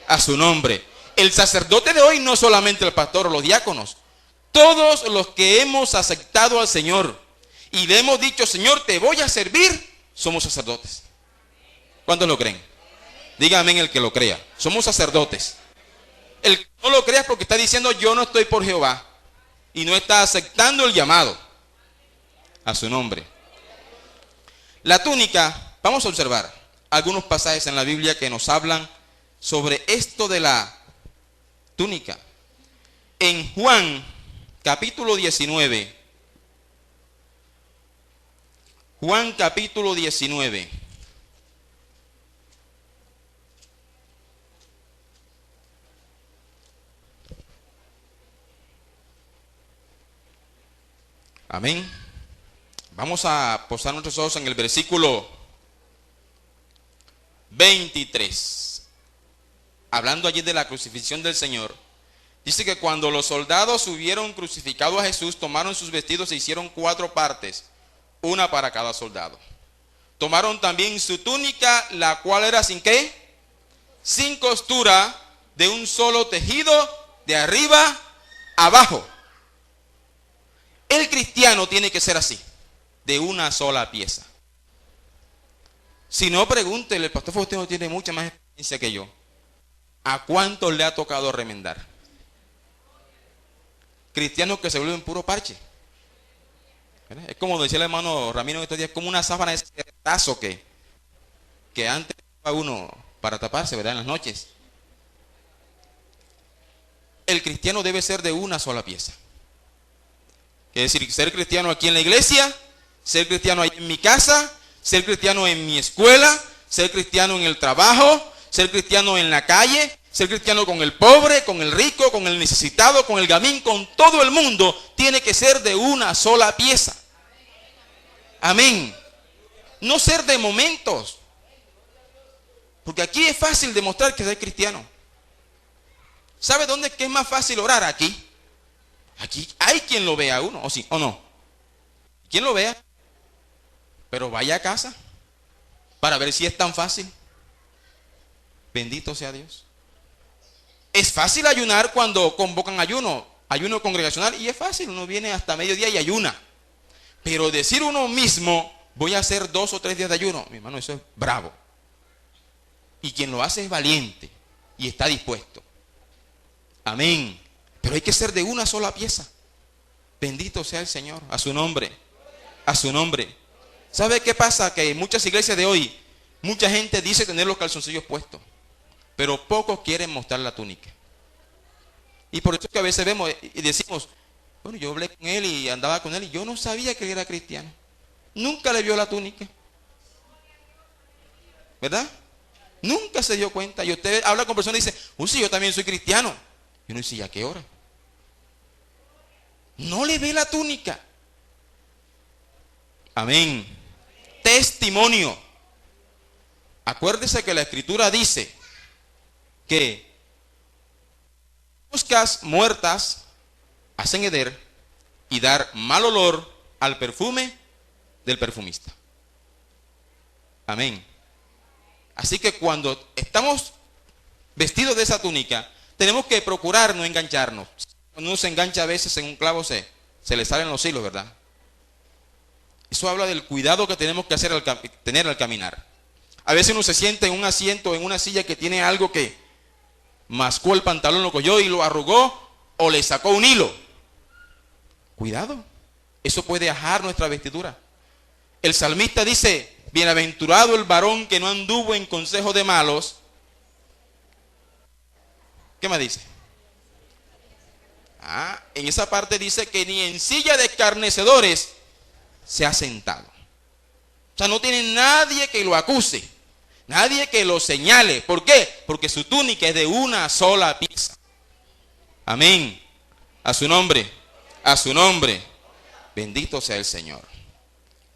A su nombre. El sacerdote de hoy no solamente el pastor o los diáconos. Todos los que hemos aceptado al Señor y le hemos dicho, Señor, te voy a servir, somos sacerdotes. ¿Cuántos lo creen? Dígame el que lo crea. Somos sacerdotes. El que no lo crea es porque está diciendo, yo no estoy por Jehová. Y no está aceptando el llamado. A su nombre. La túnica, vamos a observar algunos pasajes en la Biblia que nos hablan sobre esto de la túnica. En Juan, capítulo 19. Juan, capítulo 19. Amén. Vamos a posar nuestros ojos en el versículo 23. Hablando allí de la crucifixión del Señor. Dice que cuando los soldados hubieron crucificado a Jesús, tomaron sus vestidos e hicieron 4 partes, una para cada soldado. Tomaron también su túnica, la cual era sin ¿qué? Sin costura, de un solo tejido, de arriba abajo. El cristiano tiene que ser así, de una sola pieza. Si no, pregúntele, el pastor Faustino tiene mucha más experiencia que yo. ¿A cuántos le ha tocado remendar? Cristianos que se vuelven puro parche. ¿Verdad? Es como decía el hermano Ramiro en estos días, como una sábana de ese tazo que antes uno para taparse, ¿verdad? En las noches. El cristiano debe ser de una sola pieza. Es decir, ser cristiano aquí en la iglesia, ser cristiano ahí en mi casa, ser cristiano en mi escuela, ser cristiano en el trabajo, ser cristiano en la calle, ser cristiano con el pobre, con el rico, con el necesitado, con el gamín, con todo el mundo, tiene que ser de una sola pieza. Amén. No ser de momentos. Porque aquí es fácil demostrar que soy cristiano. ¿Sabe dónde es que es más fácil orar? Aquí. Aquí hay quien lo vea a uno, o sí, o no. ¿Quién lo vea? Pero vaya a casa para ver si es tan fácil. Bendito sea Dios. Es fácil ayunar cuando convocan ayuno congregacional, y es fácil, uno viene hasta mediodía y ayuna. Pero decir uno mismo, voy a hacer 2 o 3 días de ayuno, mi hermano, eso es bravo. Y quien lo hace es valiente y está dispuesto. Amén. Pero hay que ser de una sola pieza. Bendito sea el Señor. A su nombre. A su nombre. ¿Sabe qué pasa? Que en muchas iglesias de hoy, mucha gente dice tener los calzoncillos puestos, pero pocos quieren mostrar la túnica. Y por eso es que a veces vemos y decimos, bueno, yo hablé con él y andaba con él y yo no sabía que él era cristiano. Nunca le vio la túnica. ¿Verdad? Nunca se dio cuenta. Y usted habla con personas y dice, sí, yo también soy cristiano. Y uno dice, ¿y a qué hora? No le ve la túnica. Amén. Testimonio. Acuérdese que la Escritura dice que moscas muertas hacen heder y dar mal olor al perfume del perfumista. Amén. Así que cuando estamos vestidos de esa túnica, tenemos que procurar no engancharnos. Cuando uno se engancha a veces en un clavo se le salen los hilos, ¿verdad? Eso habla del cuidado que tenemos que tener al caminar. A veces uno se siente en un asiento, en una silla que tiene algo que mascó el pantalón, lo cogió y lo arrugó o le sacó un hilo. Cuidado, eso puede ajar nuestra vestidura. El salmista dice: bienaventurado el varón que no anduvo en consejo de malos. ¿Qué más dice? En esa parte dice que ni en silla de escarnecedores se ha sentado. O sea, no tiene nadie que lo acuse, nadie que lo señale. ¿Por qué? Porque su túnica es de una sola pieza. Amén. A su nombre, a su nombre. Bendito sea el Señor.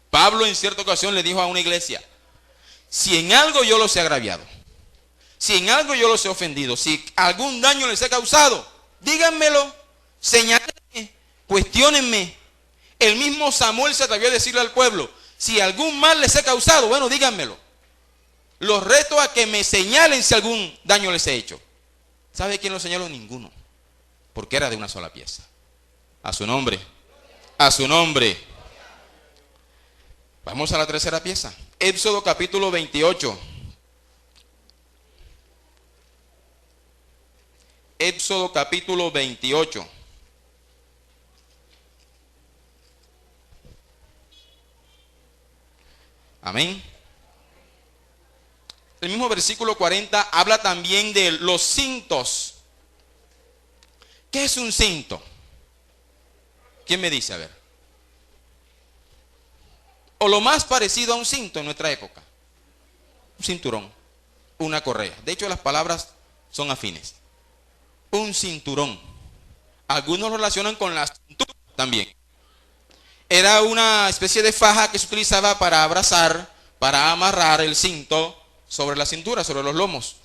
Pablo en cierta ocasión le dijo a una iglesia: si en algo yo los he agraviado, si en algo yo los he ofendido, si algún daño les he causado, díganmelo, señálenme, cuestiónenme. El mismo Samuel se atrevió a decirle al pueblo: si algún mal les he causado, bueno, díganmelo. Los reto a que me señalen si algún daño les he hecho. ¿Sabe quién lo señaló? Ninguno, porque era de una sola pieza. A su nombre, a su nombre. Vamos a la tercera pieza. Éxodo capítulo 28. Éxodo capítulo 28. Amén. El mismo versículo 40 habla también de los cintos. ¿Qué es un cinto? ¿Quién me dice? A ver. O lo más parecido a un cinto en nuestra época. Un cinturón, una correa. De hecho, las palabras son afines. Un cinturón. Algunos lo relacionan con la cintura también. Era una especie de faja que se utilizaba para abrazar, para amarrar el cinto sobre la cintura, sobre los lomos.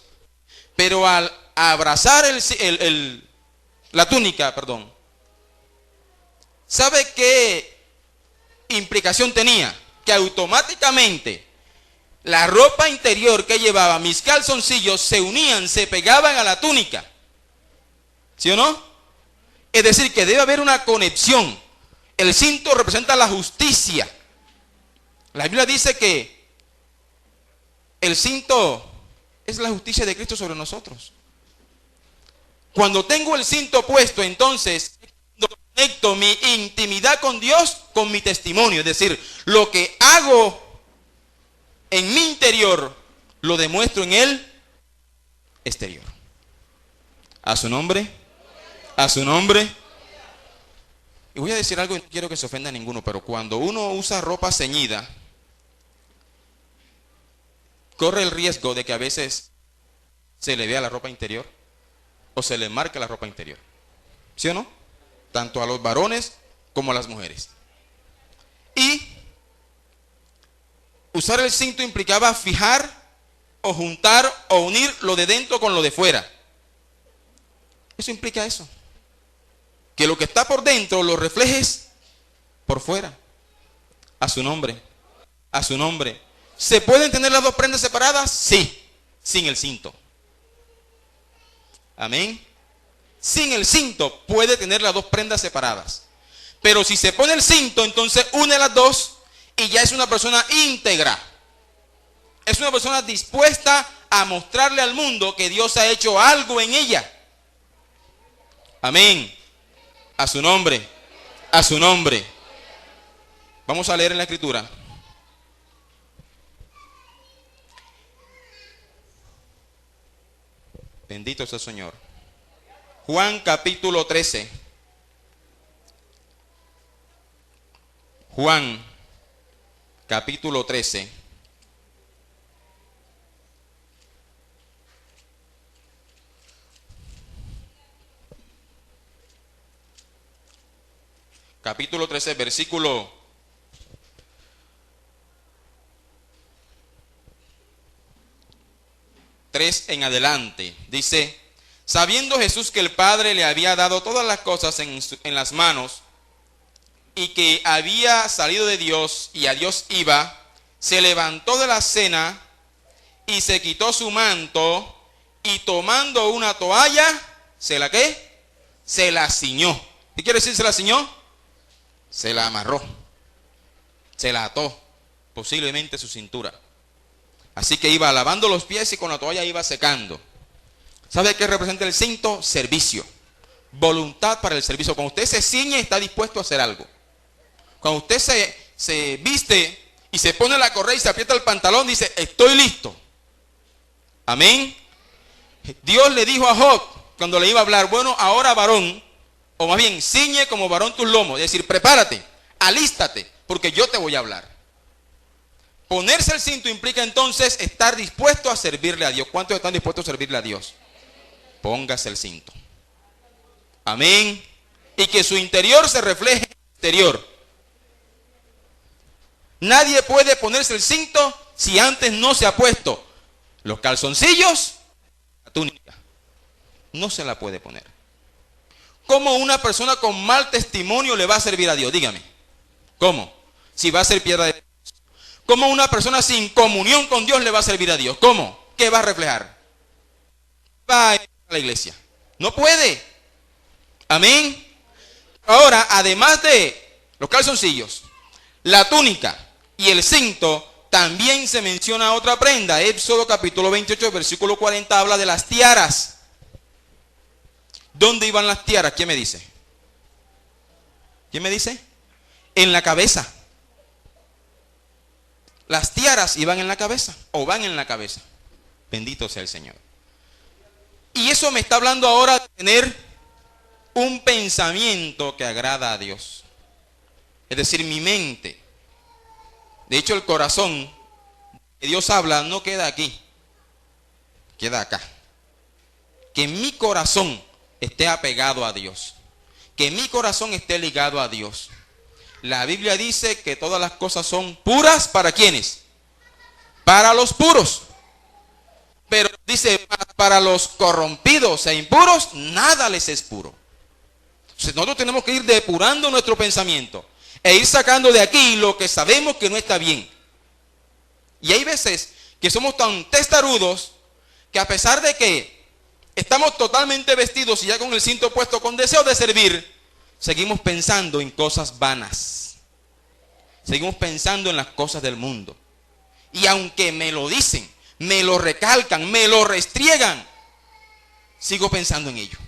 Pero al abrazar la túnica, ¿sabe qué implicación tenía? Que automáticamente la ropa interior que llevaba, mis calzoncillos, se unían, se pegaban a la túnica. ¿Sí o no? Es decir, que debe haber una conexión. El cinto representa la justicia. La Biblia dice que el cinto es la justicia de Cristo sobre nosotros. Cuando tengo el cinto puesto, entonces conecto mi intimidad con Dios con mi testimonio. Es decir, lo que hago en mi interior lo demuestro en el exterior. A su nombre, a su nombre. Y voy a decir algo y no quiero que se ofenda a ninguno, pero cuando uno usa ropa ceñida, corre el riesgo de que a veces se le vea la ropa interior o se le marque la ropa interior. ¿Sí o no? Tanto a los varones como a las mujeres. Y usar el cinto implicaba fijar o juntar o unir lo de dentro con lo de fuera. Eso implica eso. Que lo que está por dentro lo reflejes por fuera. A su nombre. A su nombre. ¿Se pueden tener las dos prendas separadas? Sí, sin el cinto. Amén. Sin el cinto puede tener las dos prendas separadas. Pero si se pone el cinto, entonces une las dos y ya es una persona íntegra. Es una persona dispuesta a mostrarle al mundo que Dios ha hecho algo en ella. Amén. A su nombre. A su nombre. Vamos a leer en la Escritura. Bendito sea el Señor. Juan capítulo 13. Juan capítulo 13. capítulo 13, versículo 3 en adelante. Dice: sabiendo Jesús que el Padre le había dado todas las cosas en las manos, y que había salido de Dios y a Dios iba, se levantó de la cena y se quitó su manto, y tomando una toalla, ¿se la qué? Se la ciñó. ¿Qué quiere decir se la ciñó? Se la amarró, se la ató, posiblemente su cintura. Así que iba lavando los pies y con la toalla iba secando. ¿Sabe qué representa el cinto? Servicio, voluntad para el servicio. Cuando usted se ciñe, está dispuesto a hacer algo. Cuando usted se viste y se pone la correa y se aprieta el pantalón, dice: estoy listo. Amén. Dios le dijo a Job, cuando le iba a hablar: bueno, ahora varón, o más bien, ciñe como varón tus lomos. Es decir, prepárate, alístate, porque yo te voy a hablar. Ponerse el cinto implica entonces estar dispuesto a servirle a Dios. ¿Cuántos están dispuestos a servirle a Dios? Póngase el cinto. Amén. Y que su interior se refleje en el exterior. Nadie puede ponerse el cinto si antes no se ha puesto los calzoncillos, la túnica. No se la puede poner. ¿Cómo una persona con mal testimonio le va a servir a Dios? Dígame. ¿Cómo? Si va a ser piedra de... ¿Cómo una persona sin comunión con Dios le va a servir a Dios? ¿Cómo? ¿Qué va a reflejar? Va a ir a la iglesia. No puede. Amén. Ahora, además de los calzoncillos, la túnica y el cinto, también se menciona otra prenda. Éxodo capítulo 28, versículo 40, habla de las tiaras. ¿Dónde iban las tiaras? ¿Quién me dice? ¿Quién me dice? En la cabeza. Las tiaras iban en la cabeza, o van en la cabeza. Bendito sea el Señor. Y eso me está hablando ahora de tener un pensamiento que agrada a Dios. Es decir, mi mente. De hecho, el corazón que Dios habla no queda aquí, queda acá. Que mi corazón esté apegado a Dios, que mi corazón esté ligado a Dios. La Biblia dice que todas las cosas son puras, ¿para quiénes? Para los puros. Pero dice, para los corrompidos e impuros, nada les es puro. Entonces nosotros tenemos que ir depurando nuestro pensamiento e ir sacando de aquí lo que sabemos que no está bien. Y hay veces que somos tan testarudos que a pesar de que estamos totalmente vestidos y ya con el cinto puesto con deseo de servir, seguimos pensando en cosas vanas. Seguimos pensando en las cosas del mundo. Y aunque me lo dicen, me lo recalcan, me lo restriegan, sigo pensando en ello.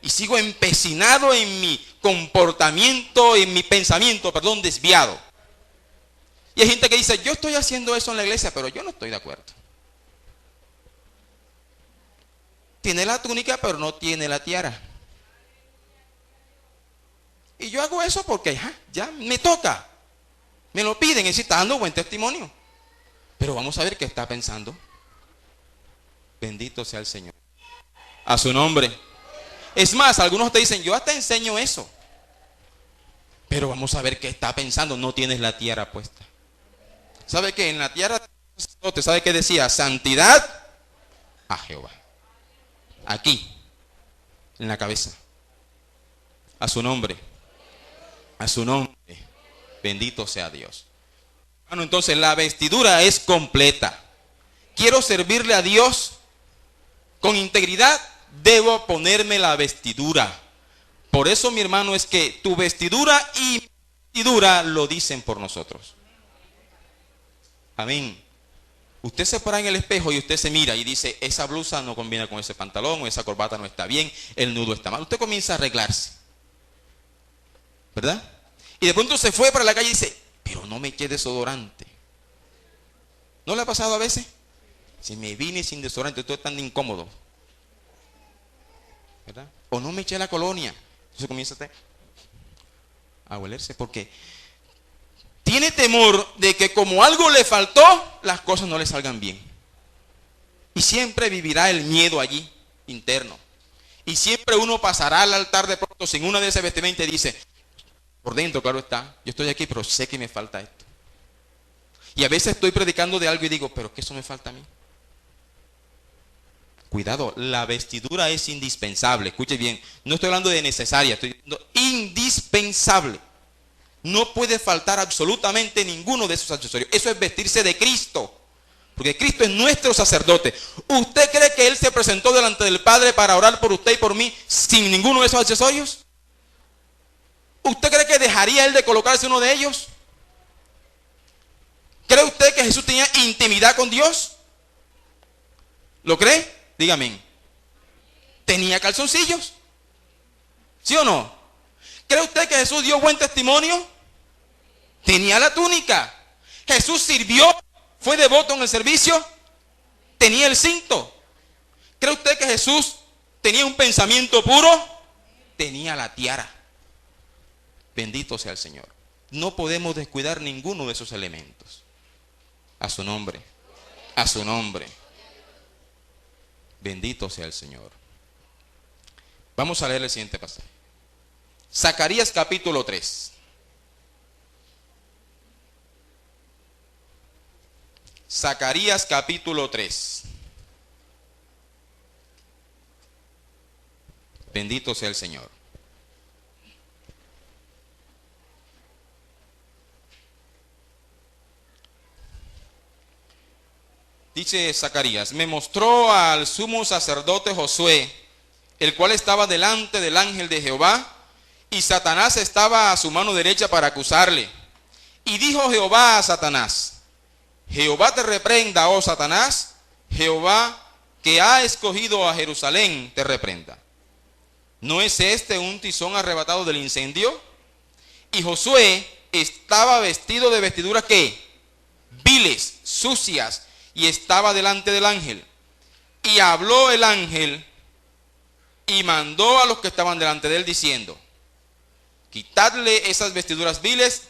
Y sigo empecinado en mi comportamiento, en mi pensamiento, desviado. Y hay gente que dice, yo estoy haciendo eso en la iglesia, pero yo no estoy de acuerdo. Tiene la túnica, pero no tiene la tiara. Y yo hago eso porque ya me toca. Me lo piden, y sí está dando buen testimonio. Pero vamos a ver qué está pensando. Bendito sea el Señor. A su nombre. Es más, algunos te dicen, yo hasta enseño eso. Pero vamos a ver qué está pensando. No tienes la tiara puesta. ¿Sabe qué? En la tiara, ¿sabe qué decía? Santidad a Jehová. Aquí, en la cabeza. A su nombre. A su nombre. Bendito sea Dios. Bueno, entonces la vestidura es completa. Quiero servirle a Dios con integridad, debo ponerme la vestidura. Por eso, mi hermano, es que tu vestidura y mi vestidura lo dicen por nosotros. Amén. Usted se para en el espejo y usted se mira y dice, esa blusa no combina con ese pantalón, o esa corbata no está bien, el nudo está mal. Usted comienza a arreglarse, ¿verdad? Y de pronto se fue para la calle y dice, pero no me eché desodorante. ¿No le ha pasado a veces? Si me vine sin desodorante, estoy tan incómodo, ¿verdad? O no me eché la colonia. Entonces comienza a huelerse porque tiene temor de que como algo le faltó, las cosas no le salgan bien. Y siempre vivirá el miedo allí, interno. Y siempre uno pasará al altar de pronto sin una de esas vestimentas y dice, Por dentro, claro está. Yo estoy aquí, pero sé que me falta esto. Y a veces estoy predicando de algo y digo, pero que eso me falta a mí. Cuidado, la vestidura es indispensable. Escuche bien, no estoy hablando de necesaria, estoy diciendo indispensable. No puede faltar absolutamente ninguno de esos accesorios. Eso es vestirse de Cristo. Porque Cristo es nuestro sacerdote. ¿Usted cree que Él se presentó delante del Padre para orar por usted y por mí sin ninguno de esos accesorios? ¿Usted cree que dejaría Él de colocarse uno de ellos? ¿Cree usted que Jesús tenía intimidad con Dios? ¿Lo cree? Dígame. ¿Tenía calzoncillos? ¿Sí o no? ¿Cree usted que Jesús dio buen testimonio? Tenía la túnica. Jesús sirvió, fue devoto en el servicio, tenía el cinto. ¿Cree usted que Jesús tenía un pensamiento puro? Tenía la tiara. Bendito sea el Señor. No podemos descuidar ninguno de esos elementos. A su nombre. A su nombre. Bendito sea el Señor. Vamos a leer el siguiente pasaje. Zacarías capítulo 3. Zacarías capítulo 3. Bendito sea el Señor. Dice Zacarías, me mostró al sumo sacerdote Josué, el cual estaba delante del ángel de Jehová, y Satanás estaba a su mano derecha para acusarle. Y dijo Jehová a Satanás, Jehová te reprenda, oh Satanás, Jehová que ha escogido a Jerusalén te reprenda. ¿No es este un tizón arrebatado del incendio? Y Josué estaba vestido de vestiduras ¿qué? Viles, sucias, y estaba delante del ángel. Y habló el ángel y mandó a los que estaban delante de él diciendo, quitadle esas vestiduras viles.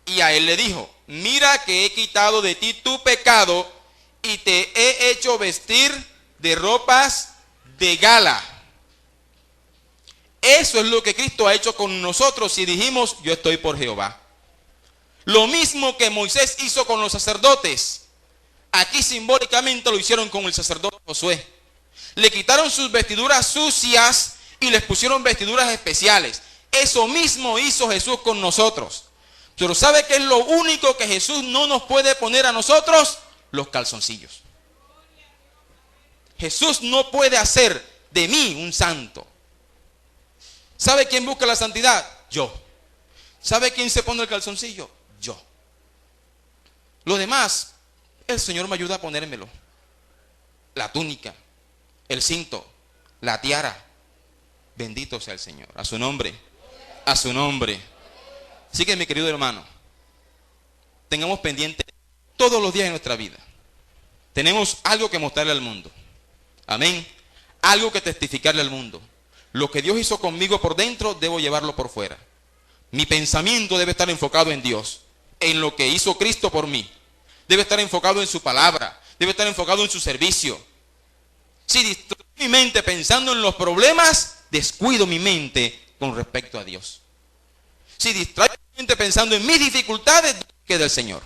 Y a él le dijo, mira que he quitado de ti tu pecado y te he hecho vestir de ropas de gala. Eso es lo que Cristo ha hecho con nosotros si dijimos, yo estoy por Jehová. Lo mismo que Moisés hizo con los sacerdotes. Aquí simbólicamente lo hicieron con el sacerdote Josué. Le quitaron sus vestiduras sucias y les pusieron vestiduras especiales. Eso mismo hizo Jesús con nosotros. Pero ¿sabe qué es lo único que Jesús no nos puede poner a nosotros? Los calzoncillos. Jesús no puede hacer de mí un santo. ¿Sabe quién busca la santidad? Yo. ¿Sabe quién se pone el calzoncillo? Yo. Lo demás, el Señor me ayuda a ponérmelo. La túnica, el cinto, la tiara. Bendito sea el Señor. A su nombre. A su nombre. Así que mi querido hermano, tengamos pendiente todos los días de nuestra vida. Tenemos algo que mostrarle al mundo. Amén. Algo que testificarle al mundo. Lo que Dios hizo conmigo por dentro, debo llevarlo por fuera. Mi pensamiento debe estar enfocado en Dios, en lo que hizo Cristo por mí. Debe estar enfocado en su palabra, debe estar enfocado en su servicio. Si distraigo mi mente pensando en los problemas, descuido mi mente con respecto a Dios. Si distraigo mi mente pensando en mis dificultades, queda el Señor.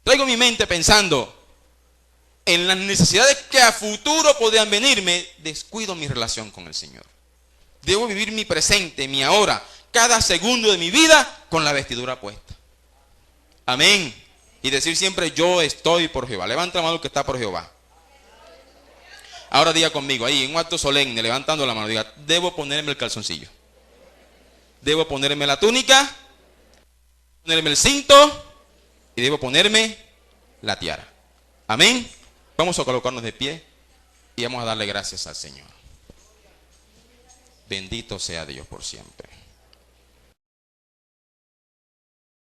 Traigo mi mente pensando en las necesidades que a futuro podrían venirme, descuido mi relación con el Señor. Debo vivir mi presente, mi ahora, cada segundo de mi vida con la vestidura puesta. Amén. Y decir siempre, yo estoy por Jehová. Levanta la mano que está por Jehová. Ahora diga conmigo, ahí en un acto solemne, levantando la mano, diga, debo ponerme el calzoncillo. Debo ponerme la túnica, ponerme el cinto y debo ponerme la tiara. Amén. Vamos a colocarnos de pie y vamos a darle gracias al Señor. Bendito sea Dios por siempre.